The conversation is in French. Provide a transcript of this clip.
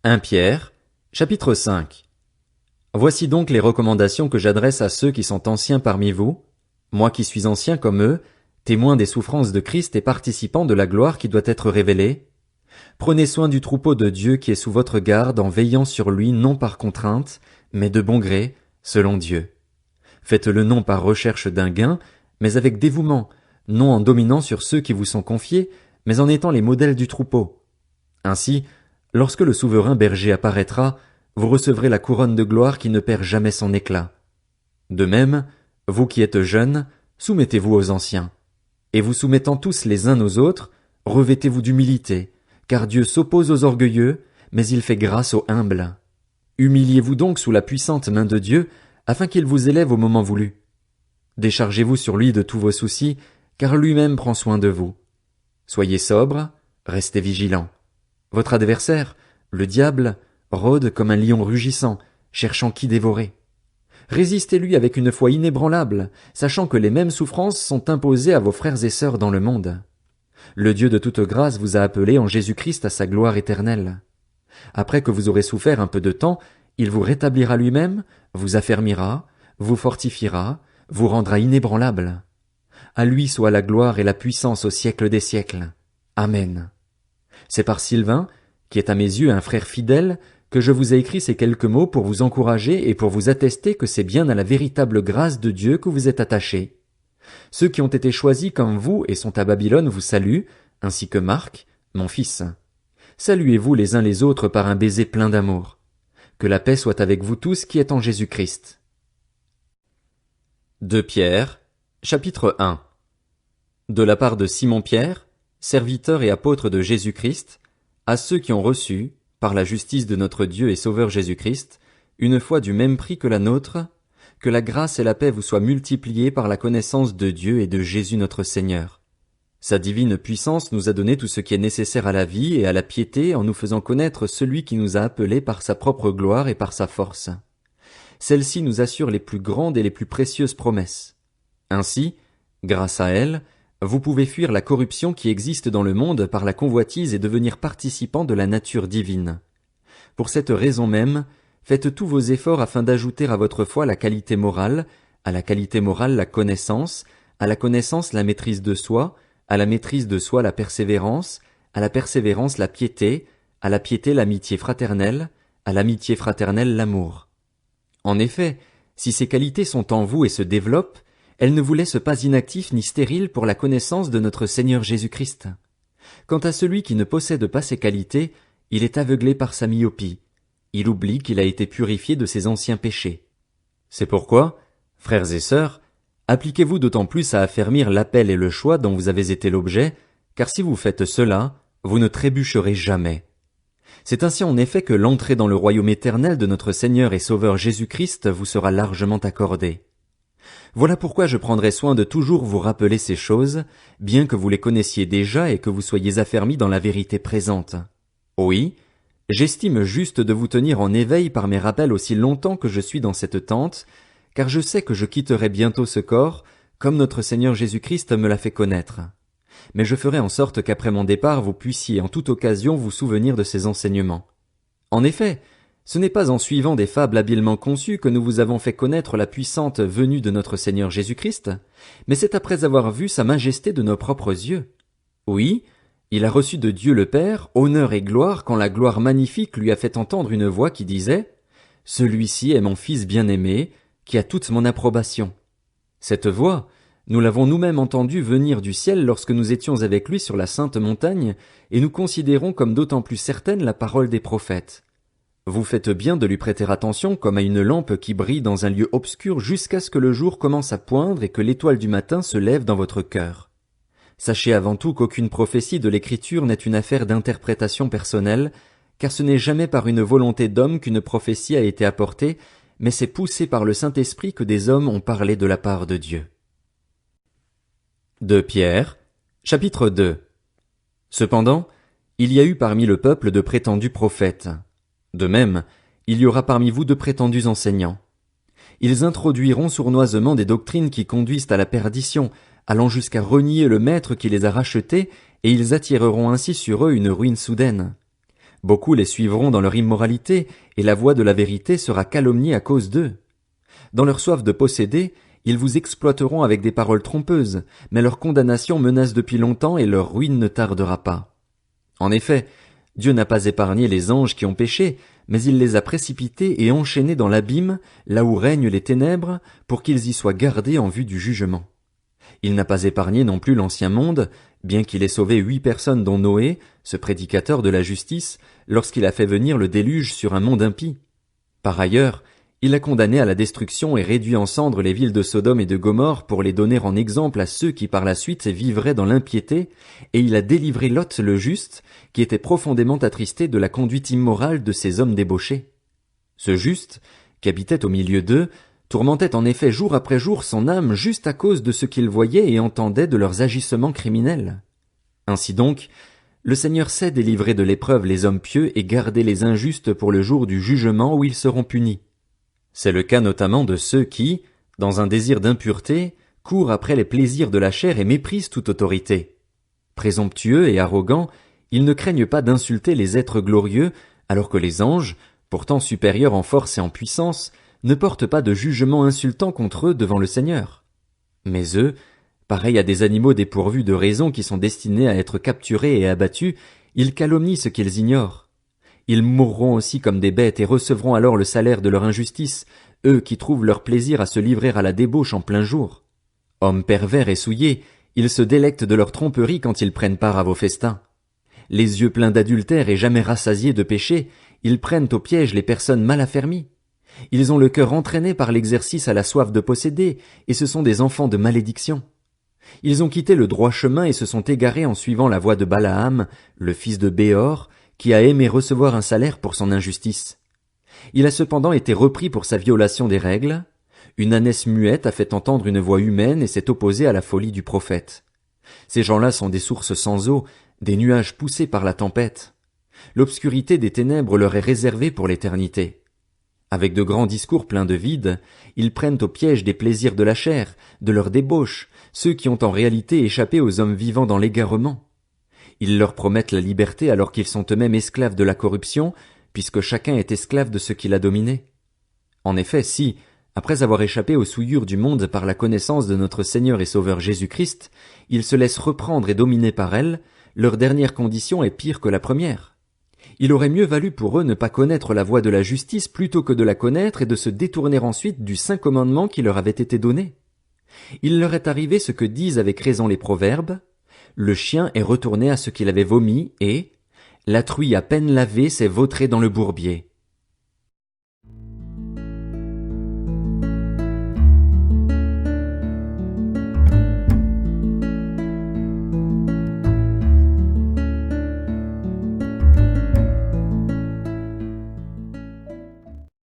1 Pierre, chapitre 5. Voici donc les recommandations que j'adresse à ceux qui sont anciens parmi vous, moi qui suis ancien comme eux, témoin des souffrances de Christ et participant de la gloire qui doit être révélée. Prenez soin du troupeau de Dieu qui est sous votre garde en veillant sur lui non par contrainte, mais de bon gré, selon Dieu. Faites-le non par recherche d'un gain, mais avec dévouement, non en dominant sur ceux qui vous sont confiés, mais en étant les modèles du troupeau. Ainsi, lorsque le souverain berger apparaîtra, vous recevrez la couronne de gloire qui ne perd jamais son éclat. De même, vous qui êtes jeunes, soumettez-vous aux anciens. Et vous soumettant tous les uns aux autres, revêtez-vous d'humilité, car Dieu s'oppose aux orgueilleux, mais il fait grâce aux humbles. Humiliez-vous donc sous la puissante main de Dieu, afin qu'il vous élève au moment voulu. Déchargez-vous sur lui de tous vos soucis, car lui-même prend soin de vous. Soyez sobres, restez vigilants. Votre adversaire, le diable, rôde comme un lion rugissant, cherchant qui dévorer. Résistez-lui avec une foi inébranlable, sachant que les mêmes souffrances sont imposées à vos frères et sœurs dans le monde. Le Dieu de toute grâce vous a appelés en Jésus-Christ à sa gloire éternelle. Après que vous aurez souffert un peu de temps, il vous rétablira lui-même, vous affermira, vous fortifiera, vous rendra inébranlable. À lui soit la gloire et la puissance au siècle des siècles. Amen. C'est par Sylvain, qui est à mes yeux un frère fidèle, que je vous ai écrit ces quelques mots pour vous encourager et pour vous attester que c'est bien à la véritable grâce de Dieu que vous êtes attachés. Ceux qui ont été choisis comme vous et sont à Babylone vous saluent, ainsi que Marc, mon fils. Saluez-vous les uns les autres par un baiser plein d'amour. Que la paix soit avec vous tous qui êtes en Jésus-Christ. 2 Pierre, chapitre 1. De la part de Simon-Pierre, serviteur et apôtre de Jésus-Christ, à ceux qui ont reçu, par la justice de notre Dieu et Sauveur Jésus-Christ, une foi du même prix que la nôtre, que la grâce et la paix vous soient multipliées par la connaissance de Dieu et de Jésus notre Seigneur. Sa divine puissance nous a donné tout ce qui est nécessaire à la vie et à la piété en nous faisant connaître celui qui nous a appelés par sa propre gloire et par sa force. Celle-ci nous assure les plus grandes et les plus précieuses promesses. Ainsi, grâce à elle, vous pouvez fuir la corruption qui existe dans le monde par la convoitise et devenir participant de la nature divine. Pour cette raison même, faites tous vos efforts afin d'ajouter à votre foi la qualité morale, à la qualité morale la connaissance, à la connaissance la maîtrise de soi, à la maîtrise de soi la persévérance, à la persévérance la piété, à la piété l'amitié fraternelle, à l'amitié fraternelle l'amour. En effet, si ces qualités sont en vous et se développent, elles ne vous laissent pas inactifs ni stériles pour la connaissance de notre Seigneur Jésus-Christ. Quant à celui qui ne possède pas ces qualités, il est aveuglé par sa myopie. Il oublie qu'il a été purifié de ses anciens péchés. C'est pourquoi, frères et sœurs, appliquez-vous d'autant plus à affermir l'appel et le choix dont vous avez été l'objet, car si vous faites cela, vous ne trébucherez jamais. C'est ainsi en effet que l'entrée dans le royaume éternel de notre Seigneur et Sauveur Jésus-Christ vous sera largement accordée. Voilà pourquoi je prendrai soin de toujours vous rappeler ces choses, bien que vous les connaissiez déjà et que vous soyez affermis dans la vérité présente. Oui, j'estime juste de vous tenir en éveil par mes rappels aussi longtemps que je suis dans cette tente, car je sais que je quitterai bientôt ce corps, comme notre Seigneur Jésus-Christ me l'a fait connaître. Mais je ferai en sorte qu'après mon départ vous puissiez en toute occasion vous souvenir de ces enseignements. En effet, ce n'est pas en suivant des fables habilement conçues que nous vous avons fait connaître la puissante venue de notre Seigneur Jésus-Christ, mais c'est après avoir vu sa majesté de nos propres yeux. Oui, il a reçu de Dieu le Père honneur et gloire quand la gloire magnifique lui a fait entendre une voix qui disait « Celui-ci est mon Fils bien-aimé, qui a toute mon approbation. » Cette voix, nous l'avons nous-mêmes entendue venir du ciel lorsque nous étions avec lui sur la sainte montagne, et nous considérons comme d'autant plus certaine la parole des prophètes. Vous faites bien de lui prêter attention comme à une lampe qui brille dans un lieu obscur jusqu'à ce que le jour commence à poindre et que l'étoile du matin se lève dans votre cœur. Sachez avant tout qu'aucune prophétie de l'Écriture n'est une affaire d'interprétation personnelle, car ce n'est jamais par une volonté d'homme qu'une prophétie a été apportée, mais c'est poussé par le Saint-Esprit que des hommes ont parlé de la part de Dieu. 2 Pierre, chapitre 2. Cependant, il y a eu parmi le peuple de prétendus prophètes. De même, il y aura parmi vous de prétendus enseignants. Ils introduiront sournoisement des doctrines qui conduisent à la perdition, allant jusqu'à renier le Maître qui les a rachetés, et ils attireront ainsi sur eux une ruine soudaine. Beaucoup les suivront dans leur immoralité, et la voie de la vérité sera calomniée à cause d'eux. Dans leur soif de posséder, ils vous exploiteront avec des paroles trompeuses, mais leur condamnation menace depuis longtemps et leur ruine ne tardera pas. En effet, Dieu n'a pas épargné les anges qui ont péché, mais il les a précipités et enchaînés dans l'abîme, là où règnent les ténèbres, pour qu'ils y soient gardés en vue du jugement. Il n'a pas épargné non plus l'ancien monde, bien qu'il ait sauvé 8 personnes dont Noé, ce prédicateur de la justice, lorsqu'il a fait venir le déluge sur un monde impie. Par ailleurs, il a condamné à la destruction et réduit en cendres les villes de Sodome et de Gomorrhe pour les donner en exemple à ceux qui par la suite vivraient dans l'impiété, et il a délivré Lot le juste, qui était profondément attristé de la conduite immorale de ces hommes débauchés. Ce juste, qui habitait au milieu d'eux, tourmentait en effet jour après jour son âme juste à cause de ce qu'il voyait et entendait de leurs agissements criminels. Ainsi donc, le Seigneur sait délivrer de l'épreuve les hommes pieux et garder les injustes pour le jour du jugement où ils seront punis. C'est le cas notamment de ceux qui, dans un désir d'impureté, courent après les plaisirs de la chair et méprisent toute autorité. Présomptueux et arrogants, ils ne craignent pas d'insulter les êtres glorieux, alors que les anges, pourtant supérieurs en force et en puissance, ne portent pas de jugement insultant contre eux devant le Seigneur. Mais eux, pareils à des animaux dépourvus de raison qui sont destinés à être capturés et abattus, ils calomnient ce qu'ils ignorent. Ils mourront aussi comme des bêtes et recevront alors le salaire de leur injustice, eux qui trouvent leur plaisir à se livrer à la débauche en plein jour. Hommes pervers et souillés, ils se délectent de leur tromperie quand ils prennent part à vos festins. Les yeux pleins d'adultère et jamais rassasiés de péché, ils prennent au piège les personnes mal affermies. Ils ont le cœur entraîné par l'exercice à la soif de posséder, et ce sont des enfants de malédiction. Ils ont quitté le droit chemin et se sont égarés en suivant la voie de Balaam, le fils de Béor, qui a aimé recevoir un salaire pour son injustice. Il a cependant été repris pour sa violation des règles. Une ânesse muette a fait entendre une voix humaine et s'est opposée à la folie du prophète. Ces gens-là sont des sources sans eau, des nuages poussés par la tempête. L'obscurité des ténèbres leur est réservée pour l'éternité. Avec de grands discours pleins de vide, ils prennent au piège des plaisirs de la chair, de leur débauche, ceux qui ont en réalité échappé aux hommes vivants dans l'égarement. Ils leur promettent la liberté alors qu'ils sont eux-mêmes esclaves de la corruption, puisque chacun est esclave de ce qu'il a dominé. En effet, si, après avoir échappé aux souillures du monde par la connaissance de notre Seigneur et Sauveur Jésus-Christ, ils se laissent reprendre et dominer par elle, leur dernière condition est pire que la première. Il aurait mieux valu pour eux ne pas connaître la voie de la justice plutôt que de la connaître et de se détourner ensuite du saint commandement qui leur avait été donné. Il leur est arrivé ce que disent avec raison les proverbes: le chien est retourné à ce qu'il avait vomi et la truie à peine lavée s'est vautrée dans le bourbier.